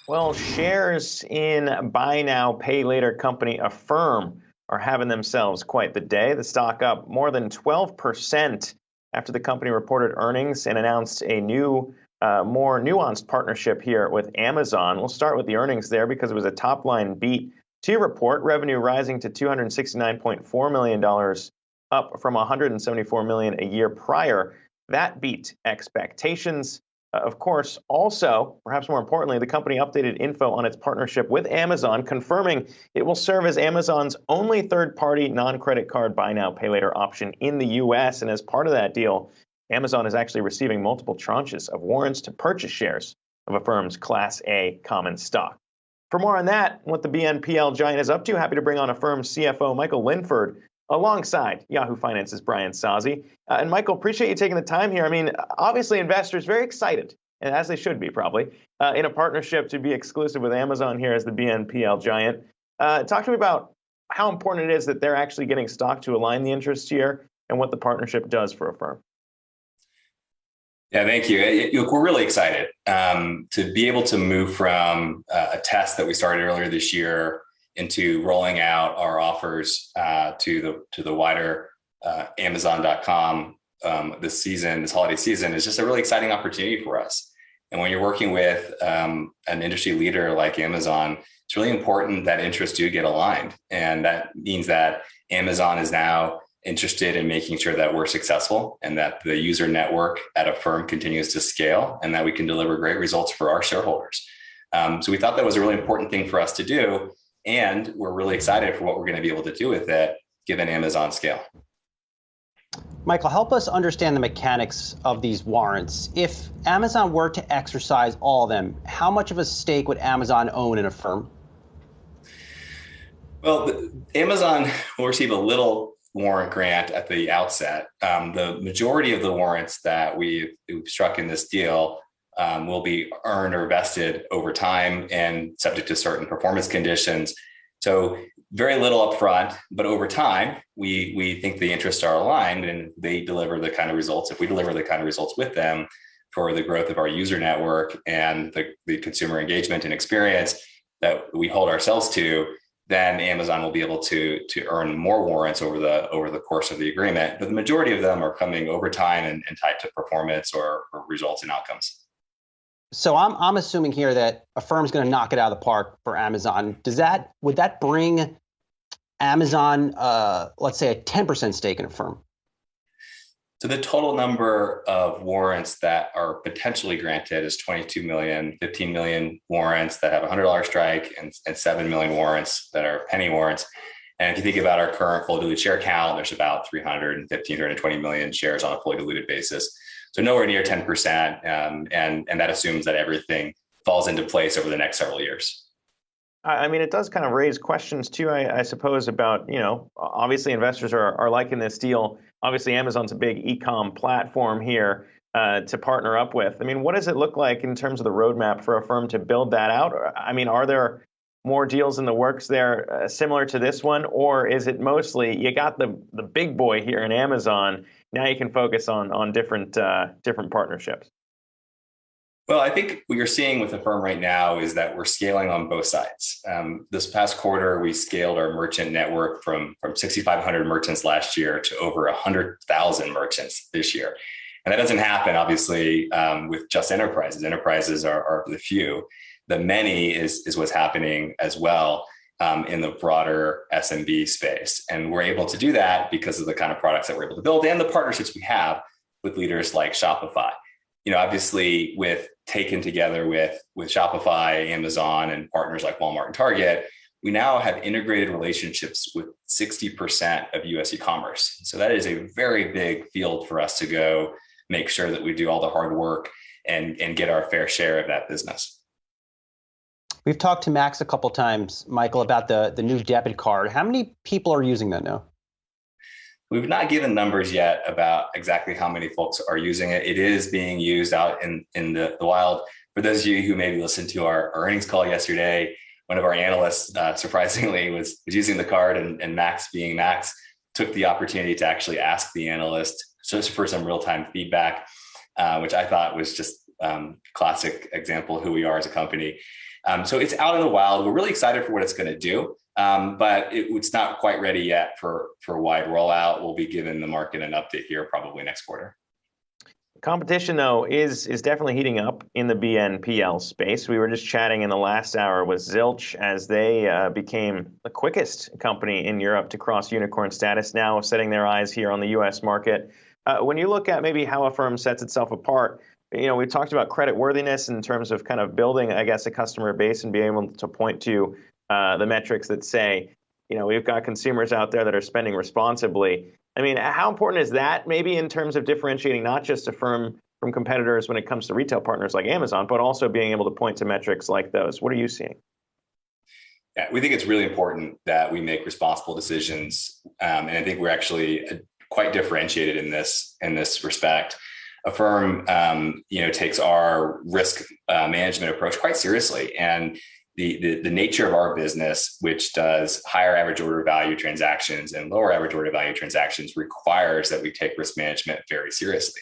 Well, shares in buy now, pay later company Affirm are having themselves quite the day. The stock up more than 12% after the company reported earnings and announced a new, more nuanced partnership here with Amazon. We'll start with the earnings there because it was a top line beat to report. Revenue rising to $269.4 million, up from $174 million a year prior. That beat expectations. Of course, also, perhaps more importantly, the company updated info on its partnership with Amazon, confirming it will serve as Amazon's only third-party non-credit card buy now, pay later option in the U.S. And as part of that deal, Amazon is actually receiving multiple tranches of warrants to purchase shares of Affirm's Class A common stock. For more on that, what the BNPL giant is up to, happy to bring on Affirm CFO Michael Linford alongside Yahoo Finance's Brian Sozzi. And Michael, appreciate you taking the time here. I mean, obviously investors very excited, and as they should be probably, in a partnership to be exclusive with Amazon here as the BNPL giant. Talk to me about how important it is that they're actually getting stock to align the interests here and what the partnership does for Affirm. Yeah, thank you. Look, we're really excited to be able to move from a test that we started earlier this year into rolling out our offers to the wider Amazon.com this holiday season is just a really exciting opportunity for us. And when you're working with an industry leader like Amazon, it's really important that interests do get aligned. And that means that Amazon is now interested in making sure that we're successful and that the user network at Affirm continues to scale and that we can deliver great results for our shareholders. So we thought that was a really important thing for us to do. And we're really excited for what we're going to be able to do with it, given Amazon's scale. Michael, help us understand the mechanics of these warrants. If Amazon were to exercise all of them, how much of a stake would Amazon own in Affirm? Well, Amazon will receive a little warrant grant at the outset. The majority of the warrants that we've struck in this deal will be earned or vested over time and subject to certain performance conditions. So very little upfront, but over time, we think the interests are aligned and they deliver the kind of results. If we deliver the kind of results with them for the growth of our user network and the consumer engagement and experience that we hold ourselves to, then Amazon will be able to earn more warrants over the course of the agreement. But the majority of them are coming over time and tied to performance or results and outcomes. So I'm assuming here that Affirm's going to knock it out of the park for Amazon. Would that bring Amazon, let's say, a 10% stake in Affirm? So the total number of warrants that are potentially granted is 22 million, 15 million warrants that have a $100 strike and 7 million warrants that are penny warrants. And if you think about our current fully diluted share count, there's about 320 million shares on a fully diluted basis. So nowhere near 10%. And that assumes that everything falls into place over the next several years. I mean, it does kind of raise questions too, I suppose, about, obviously investors are liking this deal. Obviously, Amazon's a big e-com platform here to partner up with. I mean, what does it look like in terms of the roadmap for Affirm to build that out? I mean, are there more deals in the works there similar to this one? Or is it mostly you got the big boy here in Amazon, now you can focus on different partnerships? Well, I think what you're seeing with Affirm right now is that we're scaling on both sides. This past quarter, we scaled our merchant network from 6,500 merchants last year to over 100,000 merchants this year. And that doesn't happen, obviously, with just enterprises. Enterprises are the few. The many is what's happening as well in the broader SMB space. And we're able to do that because of the kind of products that we're able to build and the partnerships we have with leaders like Shopify. Obviously, with taken together with Shopify, Amazon, and partners like Walmart and Target, we now have integrated relationships with 60% of US e-commerce. So that is a very big field for us to go make sure that we do all the hard work and get our fair share of that business. We've talked to Max a couple times, Michael, about the new debit card. How many people are using that now? We've not given numbers yet about exactly how many folks are using it. It is being used out in the wild. For those of you who maybe listened to our earnings call yesterday, one of our analysts, surprisingly, was using the card, and Max, being Max, took the opportunity to actually ask the analyst just for some real-time feedback, which I thought was just classic example of who we are as a company. So it's out in the wild. We're really excited for what it's going to do, but it's not quite ready yet for wide rollout. We'll be giving the market an update here probably next quarter. Competition, though, is definitely heating up in the BNPL space. We were just chatting in the last hour with Zilch as they became the quickest company in Europe to cross unicorn status, now setting their eyes here on the U.S. market. When you look at maybe how Affirm sets itself apart, we've talked about credit worthiness in terms of kind of building, I guess, a customer base and being able to point to the metrics that say, we've got consumers out there that are spending responsibly. I mean, how important is that maybe in terms of differentiating not just Affirm from competitors when it comes to retail partners like Amazon, but also being able to point to metrics like those? What are you seeing? Yeah, we think it's really important that we make responsible decisions. And I think we're actually quite differentiated in this respect. Affirm, takes our risk management approach quite seriously. And the nature of our business, which does higher average order value transactions and lower average order value transactions, requires that we take risk management very seriously.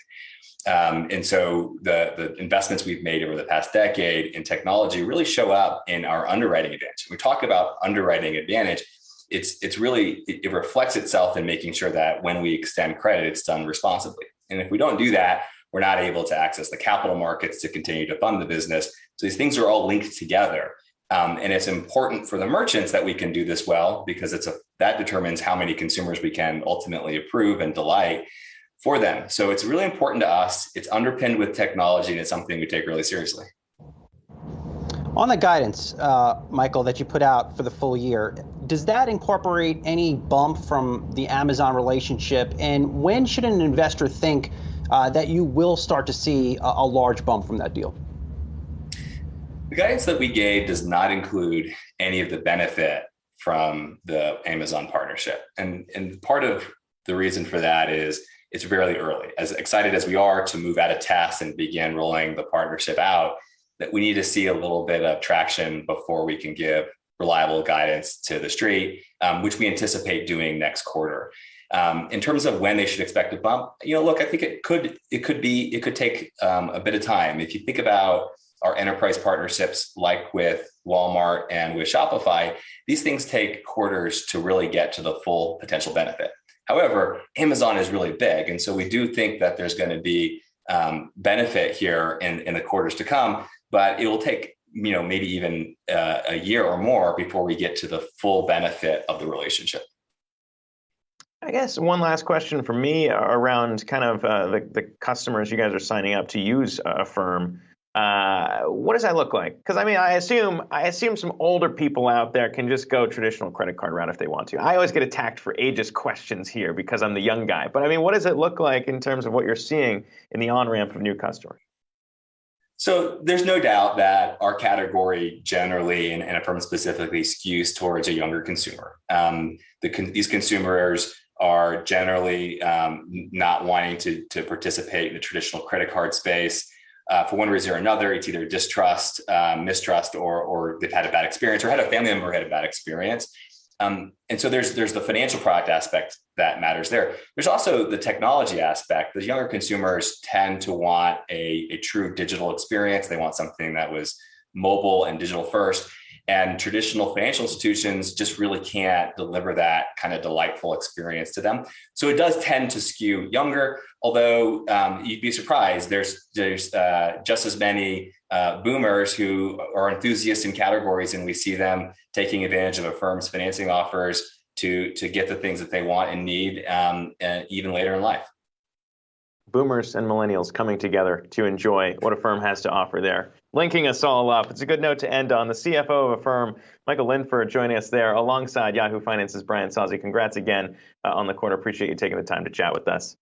And so the investments we've made over the past decade in technology really show up in our underwriting advantage. When we talk about underwriting advantage, it reflects itself in making sure that when we extend credit, it's done responsibly. And if we don't do that, we're not able to access the capital markets to continue to fund the business. So these things are all linked together. And it's important for the merchants that we can do this well, because that determines how many consumers we can ultimately approve and delight for them. So it's really important to us. It's underpinned with technology, and it's something we take really seriously. On the guidance, Michael, that you put out for the full year, does that incorporate any bump from the Amazon relationship? And when should an investor think that you will start to see a large bump from that deal? The guidance that we gave does not include any of the benefit from the Amazon partnership. And part of the reason for that is it's fairly early. As excited as we are to move out of tests and begin rolling the partnership out, that we need to see a little bit of traction before we can give reliable guidance to the street, which we anticipate doing next quarter. In terms of when they should expect a bump, look, I think it could take a bit of time. If you think about our enterprise partnerships like with Walmart and with Shopify, these things take quarters to really get to the full potential benefit. However, Amazon is really big. And so we do think that there's going to be benefit here in the quarters to come, but it will take maybe even a year or more before we get to the full benefit of the relationship. I guess one last question for me around kind of the customers you guys are signing up to use Affirm. What does that look like? Because I assume some older people out there can just go traditional credit card route if they want to. I always get attacked for ageist questions here because I'm the young guy. But what does it look like in terms of what you're seeing in the on-ramp of new customers? So there's no doubt that our category generally, and Affirm specifically, skews towards a younger consumer. These consumers are generally not wanting to participate in the traditional credit card space. For one reason or another, it's either distrust, mistrust, or they've had a bad experience, or had a family member who had a bad experience. And so there's the financial product aspect that matters there. There's also the technology aspect. The younger consumers tend to want a true digital experience. They want something that was mobile and digital first. And traditional financial institutions just really can't deliver that kind of delightful experience to them. So it does tend to skew younger, although you'd be surprised. There's just as many boomers who are enthusiasts in categories, and we see them taking advantage of Affirm's financing offers to get the things that they want and need, even later in life. Boomers and millennials coming together to enjoy what Affirm has to offer there. Linking us all up. It's a good note to end on. The CFO of Affirm, Michael Linford, joining us there alongside Yahoo Finance's Brian Sozzi. Congrats again on the quarter. Appreciate you taking the time to chat with us.